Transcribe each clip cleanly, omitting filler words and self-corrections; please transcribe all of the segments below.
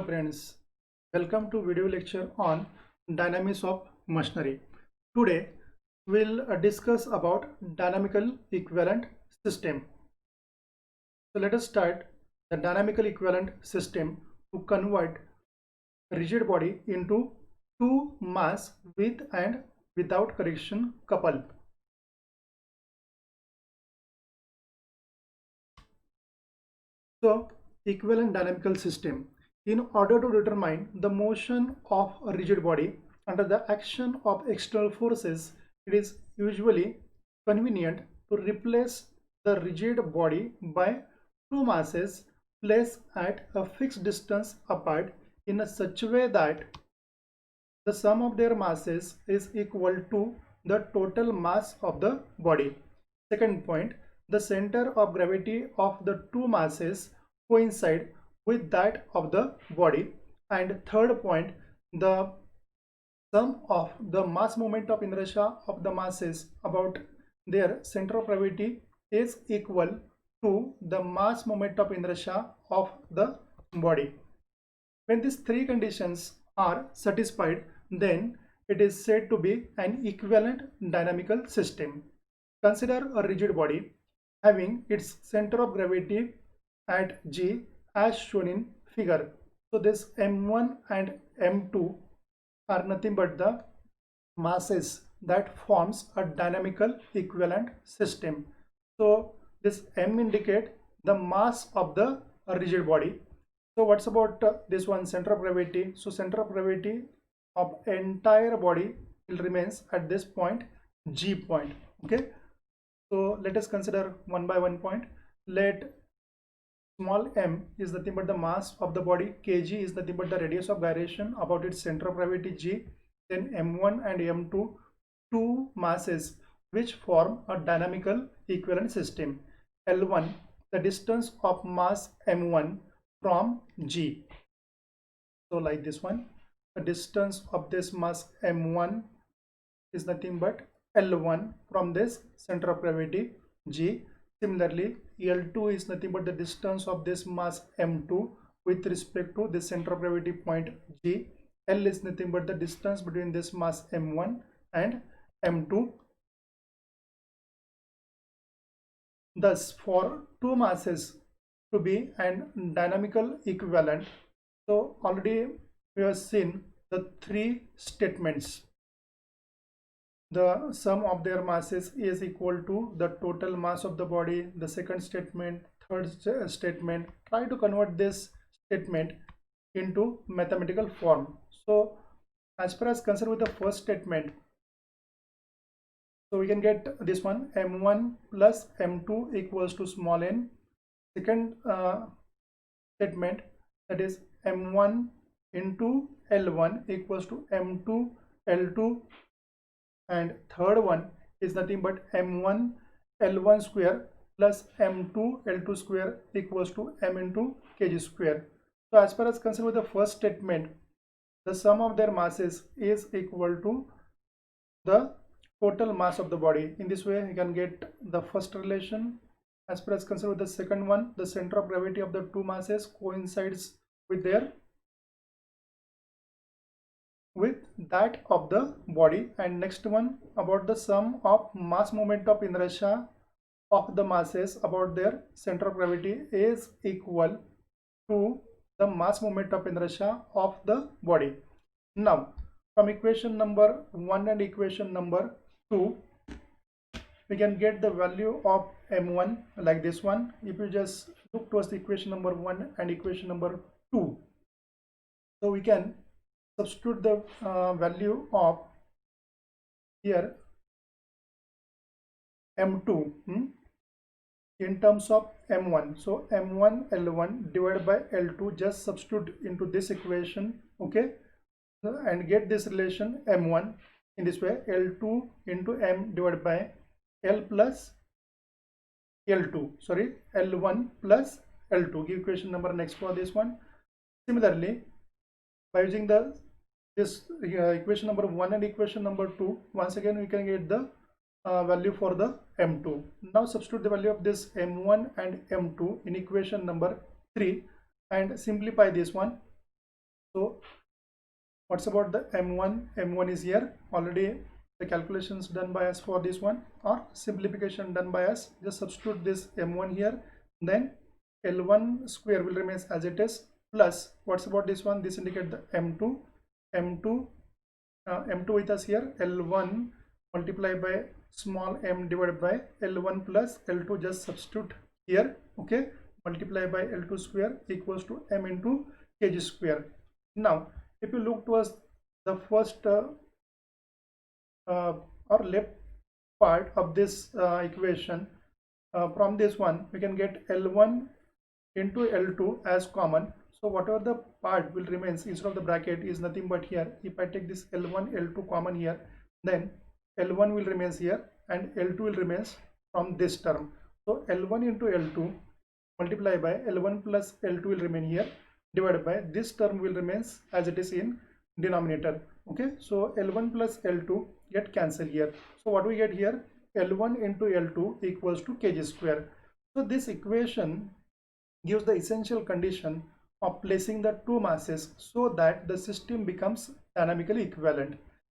friends, welcome to video lecture on dynamics of machinery. Today we'll discuss about dynamical equivalent system. So let us start the dynamical equivalent system to convert rigid body into two mass with and without correction couple. So equivalent dynamical system. In order to determine the motion of a rigid body under the action of external forces, it is usually convenient to replace the rigid body by two masses placed at a fixed distance apart in a such way that the sum of their masses is equal to the total mass of the body. Second point, the center of gravity of the two masses coincide with that of the body. And third point, the sum of the mass moment of inertia of the masses about their center of gravity is equal to the mass moment of inertia of the body. When these three conditions are satisfied, then it is said to be an equivalent dynamical system. Consider a rigid body having its center of gravity at G as shown in figure. So this M1 and M2 are nothing but the masses that forms a dynamical equivalent system. So this M indicate the mass of the rigid body. So what's about this one, center of gravity? So center of gravity of entire body will remains at this point, G point. Okay, so let us consider one by one point. Let small m is nothing but the mass of the body, kg is nothing but the radius of gyration about its center of gravity G. Then m1 and m2, two masses which form a dynamical equivalent system. L1, the distance of mass m1 from G. So like this one, the distance of this mass m1 is nothing but L1 from this center of gravity G. Similarly, L2 is nothing but the distance of this mass m2 with respect to the center of gravity point G. L is nothing but the distance between this mass m1 and m2. Thus, for two masses to be an dynamical equivalent, so already we have seen the three statements. The sum of their masses is equal to the total mass of the body. The second statement, third statement, try to convert this statement into mathematical form. So as far as concerned with the first statement, so we can get this one, m1 plus m2 equals to small n. Second statement, that is m1 into L1 equals to m2 L2, and third one is nothing but m1 L1 square plus m2 L2 square equals to m into kg square. So as far as concerned with the first statement, the sum of their masses is equal to the total mass of the body. In this way you can get the first relation. As far as concerned with the second one, the center of gravity of the two masses coincides with that of the body. And next one about the sum of mass moment of inertia of the masses about their center of gravity is equal to the mass moment of inertia of the body. Now from equation number 1 and equation number 2, we can get the value of m1 like this one. If you just look towards the equation number 1 and equation number 2, so we can substitute the value of here m2 in terms of m1. So m1 L1 divided by L2, just substitute into this equation, okay, and get this relation m1 in this way, L2 into m divided by L plus L2, sorry, L1 plus L2. Give equation number next for this one. Similarly, by using this equation number 1 and equation number 2, once again we can get the value for the m2. Now substitute the value of this m1 and m2 in equation number 3 and simplify this one. So what's about the m1? M1 is here already. The calculations done by us for this one, or simplification done by us. Just substitute this m1 here, then L1 square will remain as it is, plus what's about this one? This indicate the m2. M2 with us here, L1 multiplied by small m divided by L1 plus L2, just substitute here, okay, multiply by L2 square equals to m into kg square. Now if you look towards the first or left part of this equation, from this one we can get L1 into L2 as common. So whatever the part will remains instead of the bracket is nothing but here. If I take this L1 L2 common here, then L1 will remains here and L2 will remains from this term. So L1 into L2 multiply by L1 plus L2 will remain here, divided by this term will remains as it is in denominator. Okay, so L1 plus L2 get cancelled here. So what we get here, L1 into L2 equals to kg square. So this equation gives the essential condition of placing the two masses so that the system becomes dynamically equivalent.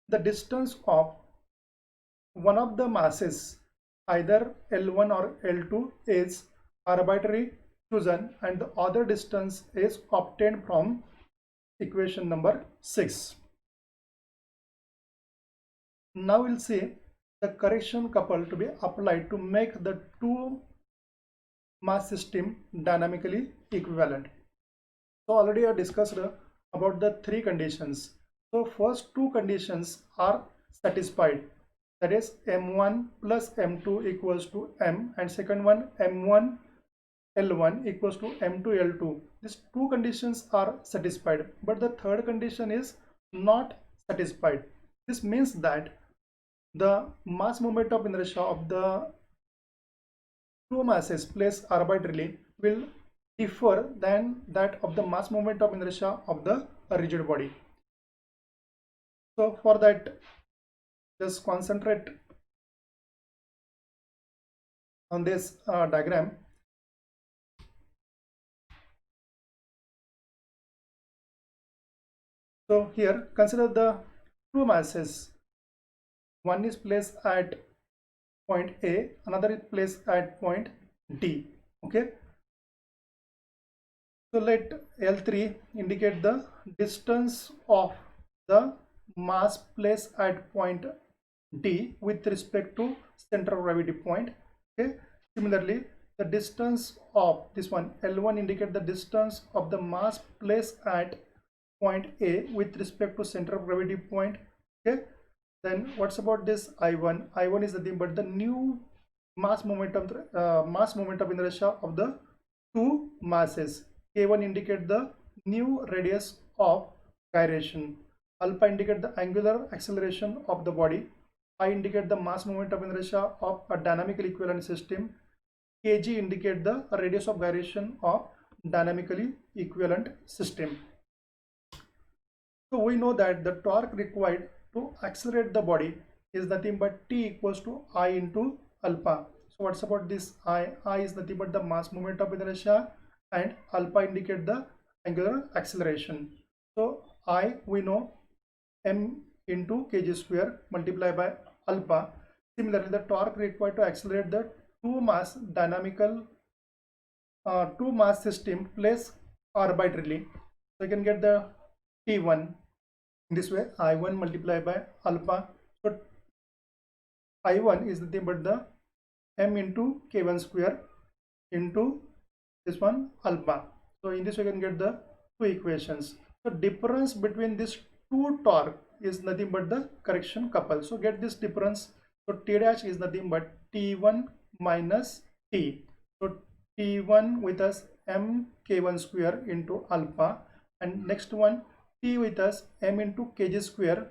The distance of one of the masses, either L1 or L2, is arbitrary chosen and the other distance is obtained from equation number 6. Now we'll see the correction couple to be applied to make the two mass system dynamically equivalent. So already I discussed about the three conditions. So first two conditions are satisfied, that is m1 plus m2 equals to m, and second one m1 L1 equals to m2 L2. These two conditions are satisfied, but the third condition is not satisfied. This means that the mass moment of inertia of the two masses placed arbitrarily will differ than that of the mass moment of inertia of the rigid body. So for that, just concentrate on this diagram. So here consider the two masses. One is placed at point A, another is placed at point D. Okay. So let L3 indicate the distance of the mass placed at point D with respect to center of gravity point. Okay. Similarly, the distance of this one L1 indicate the distance of the mass placed at point A with respect to center of gravity point. Okay. Then what's about this I1? I1 is nothing but the new mass momentum of inertia of the two masses. K1 indicate the new radius of gyration. Alpha indicate the angular acceleration of the body. I indicate the mass moment of inertia of a dynamically equivalent system. Kg indicate the radius of gyration of dynamically equivalent system. So we know that the torque required to accelerate the body is nothing but T equals to I into alpha. So what's about this I? I is nothing but the mass moment of inertia and alpha indicate the angular acceleration. So I we know m into kg square multiplied by alpha. Similarly, the torque required to accelerate the two mass system placed arbitrarily. So you can get the T1 in this way, I1 multiplied by alpha. So I1 is nothing but the m into k1 square into this one alpha. So in this way you can get the two equations. So difference between these two torque is nothing but the correction couple. So get this difference. So T dash is nothing but T1 minus T. So T1 with us m k1 square into alpha, and next one T with us m into kg square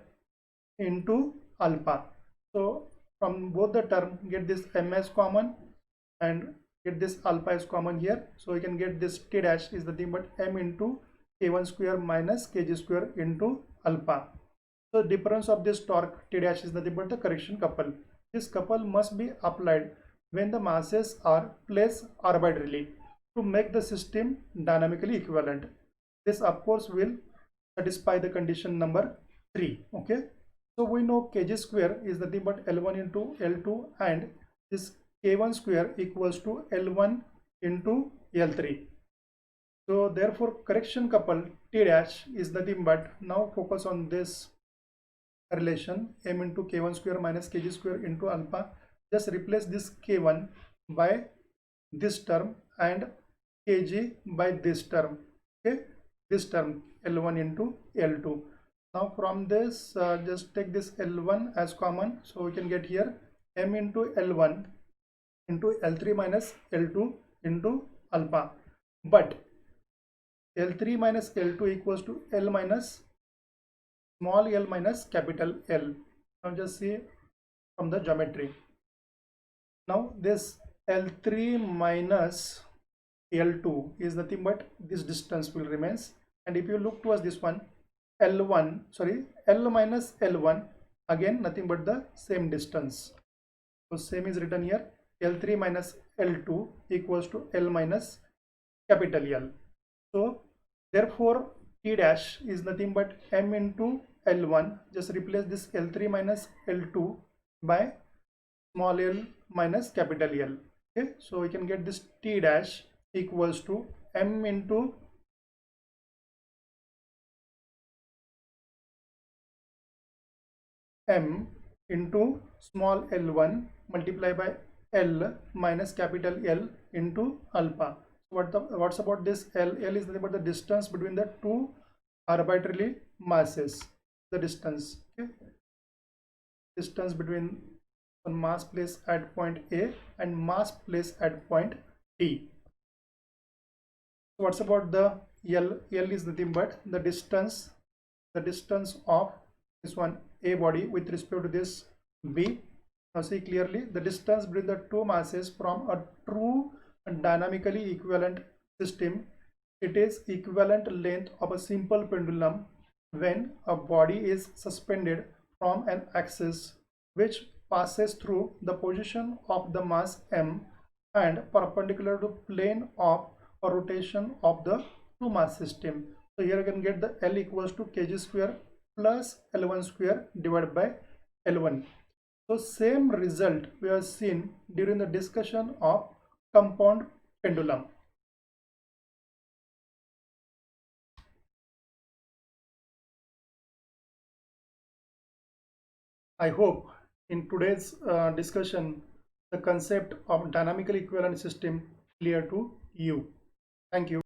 into alpha. So from both the term get this m as common and get this alpha as common here. So you can get this T dash is nothing but m into k1 square minus kg square into alpha. So difference of this torque T dash is nothing but the correction couple. This couple must be applied when the masses are placed arbitrarily to make the system dynamically equivalent. This of course will satisfy the condition number 3. Okay, so we know kg square is nothing but L1 into L2, and this K1 square equals to L1 into L3. So therefore correction couple T dash is nothing but, now focus on this relation, m into K1 square minus Kg square into alpha. Just replace this K1 by this term and Kg by this term. Okay, this term L1 into L2. Now from this just take this L1 as common, so we can get here m into L1 into L3 minus L2 into alpha. But L3 minus L2 equals to L minus small l minus capital L. Now just see from the geometry. Now this L3 minus L2 is nothing but this distance will remains, and if you look towards this one, L1, sorry, L minus L1, again nothing but the same distance. So same is written here, L3 minus L2 equals to L minus capital L. So therefore T dash is nothing but m into L1. Just replace this L3 minus L2 by small l minus capital L. Okay, so we can get this T dash equals to m into m into small l1 multiplied by L minus capital L into alpha. What's about this L? L is nothing but the distance between the two arbitrarily masses. The distance, okay, distance between one mass placed at point A and mass placed at point T. So what's about the L? L is nothing but the distance of this one A body with respect to this B. Now see clearly the distance between the two masses from a true dynamically equivalent system. It is equivalent length of a simple pendulum when a body is suspended from an axis which passes through the position of the mass m and perpendicular to plane of a rotation of the two mass system. So here you can get the L equals to kg square plus L1 square divided by L1. So same result we have seen during the discussion of compound pendulum. I hope in today's discussion the concept of dynamically equivalent system clear to you. Thank you.